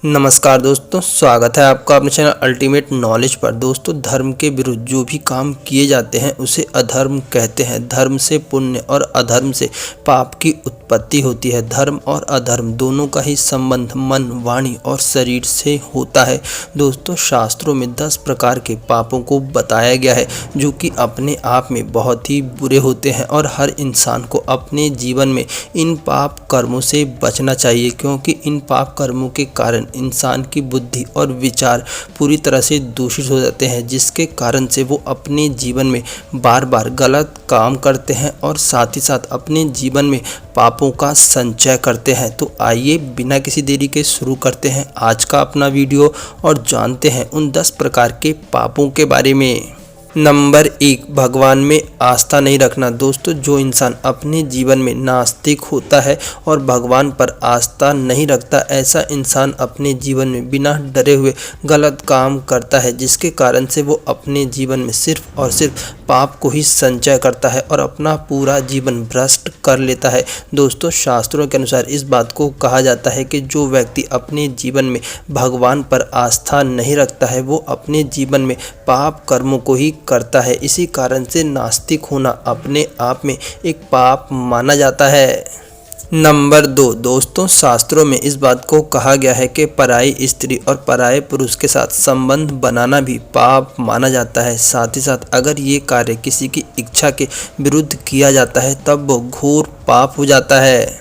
नमस्कार दोस्तों, स्वागत है आपका अपने चैनल अल्टीमेट नॉलेज पर। दोस्तों, धर्म के विरुद्ध जो भी काम किए जाते हैं उसे अधर्म कहते हैं। धर्म से पुण्य और अधर्म से पाप की उत्पत्ति होती है। धर्म और अधर्म दोनों का ही संबंध मन, वाणी और शरीर से होता है। दोस्तों, शास्त्रों में 10 प्रकार के पापों को बताया गया है जो कि अपने आप में बहुत ही बुरे होते हैं और हर इंसान को अपने जीवन में इन पाप कर्मों से बचना चाहिए, क्योंकि इन पाप कर्मों के कारण इंसान की बुद्धि और विचार पूरी तरह से दूषित हो जाते हैं, जिसके कारण से वो अपने जीवन में बार बार गलत काम करते हैं और साथ ही साथ अपने जीवन में पापों का संचय करते हैं। तो आइए बिना किसी देरी के शुरू करते हैं आज का अपना वीडियो और जानते हैं उन 10 प्रकार के पापों के बारे में। नंबर 1, भगवान में आस्था नहीं रखना। दोस्तों, जो इंसान अपने जीवन में नास्तिक होता है और भगवान पर आस्था नहीं रखता, ऐसा इंसान अपने जीवन में बिना डरे हुए गलत काम करता है, जिसके कारण से वो अपने जीवन में सिर्फ और सिर्फ पाप को ही संचय करता है और अपना पूरा जीवन भ्रष्ट कर लेता है। दोस्तों, शास्त्रों के अनुसार इस बात को कहा जाता है कि जो व्यक्ति अपने जीवन में भगवान पर आस्था नहीं रखता है वो अपने जीवन में पाप कर्मों को ही करता है। इसी कारण से नास्तिक होना अपने आप में एक पाप माना जाता है। नंबर 2, दोस्तों, शास्त्रों में इस बात को कहा गया है कि पराई स्त्री और पराये पुरुष के साथ संबंध बनाना भी पाप माना जाता है। साथ ही साथ अगर ये कार्य किसी की इच्छा के विरुद्ध किया जाता है तब वो घोर पाप हो जाता है।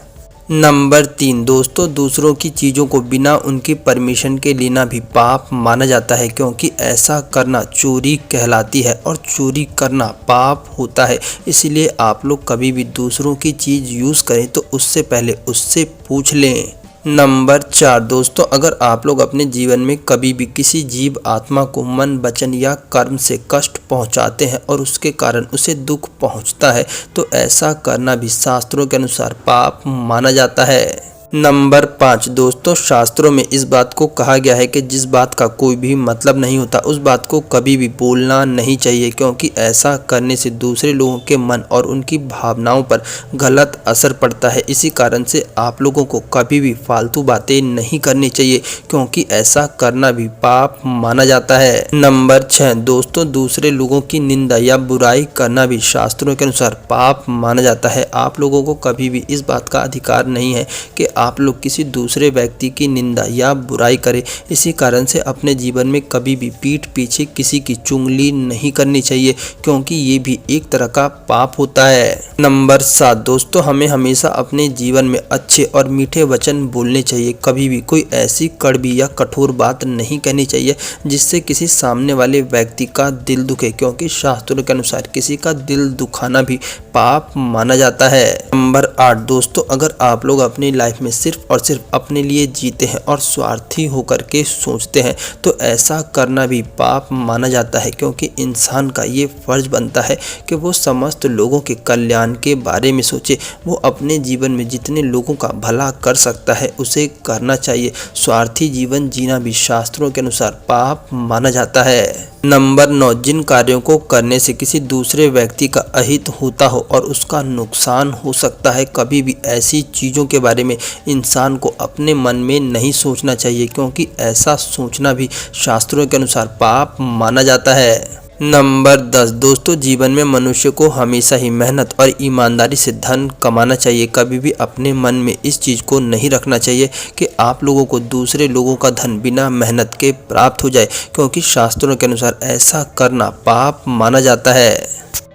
नंबर 3, दोस्तों, दूसरों की चीज़ों को बिना उनकी परमिशन के लेना भी पाप माना जाता है, क्योंकि ऐसा करना चोरी कहलाती है और चोरी करना पाप होता है। इसलिए आप लोग कभी भी दूसरों की चीज़ यूज़ करें तो उससे पहले उससे पूछ लें। नंबर 4, दोस्तों, अगर आप लोग अपने जीवन में कभी भी किसी जीव आत्मा को मन, वचन या कर्म से कष्ट पहुंचाते हैं और उसके कारण उसे दुख पहुंचता है तो ऐसा करना भी शास्त्रों के अनुसार पाप माना जाता है। नंबर 5, दोस्तों, शास्त्रों में इस बात को कहा गया है कि जिस बात का कोई भी मतलब नहीं होता उस बात को कभी भी बोलना नहीं चाहिए, क्योंकि ऐसा करने से दूसरे लोगों के मन और उनकी भावनाओं पर गलत असर पड़ता है। इसी कारण से आप लोगों को कभी भी फालतू बातें नहीं करनी चाहिए, क्योंकि ऐसा करना भी पाप माना जाता है। नंबर 6, दोस्तों, दूसरे लोगों की निंदा या बुराई करना भी शास्त्रों के अनुसार पाप माना जाता है। आप लोगों को कभी भी इस बात का अधिकार नहीं है कि आप लोग किसी दूसरे व्यक्ति की निंदा या बुराई करें। इसी कारण से अपने जीवन में कभी भी पीठ पीछे किसी की चुगली नहीं करनी चाहिए, क्योंकि ये भी एक तरह का पाप होता है। नंबर 7, दोस्तों, हमें हमेशा अपने जीवन में अच्छे और मीठे वचन बोलने चाहिए। कभी भी कोई ऐसी कड़वी या कठोर बात नहीं कहनी चाहिए जिससे किसी सामने वाले व्यक्ति का दिल दुखे, क्योंकि शास्त्रों के अनुसार किसी का दिल दुखाना भी पाप माना जाता है। नंबर 8, दोस्तों, अगर आप लोग अपनी लाइफ में सिर्फ और सिर्फ अपने लिए जीते हैं और स्वार्थी होकर के सोचते हैं तो ऐसा करना भी पाप माना जाता है, क्योंकि इंसान का ये फर्ज बनता है कि वो समस्त लोगों के कल्याण के बारे में सोचे। वो अपने जीवन में जितने लोगों का भला कर सकता है उसे करना चाहिए। स्वार्थी जीवन जीना भी शास्त्रों के अनुसार पाप माना जाता है। नंबर 9, जिन कार्यों को करने से किसी दूसरे व्यक्ति का अहित होता हो और उसका नुकसान हो सकता है, कभी भी ऐसी चीज़ों के बारे में इंसान को अपने मन में नहीं सोचना चाहिए, क्योंकि ऐसा सोचना भी शास्त्रों के अनुसार पाप माना जाता है। नंबर 10, दोस्तों, जीवन में मनुष्य को हमेशा ही मेहनत और ईमानदारी से धन कमाना चाहिए। कभी भी अपने मन में इस चीज़ को नहीं रखना चाहिए कि आप लोगों को दूसरे लोगों का धन बिना मेहनत के प्राप्त हो जाए, क्योंकि शास्त्रों के अनुसार ऐसा करना पाप माना जाता है।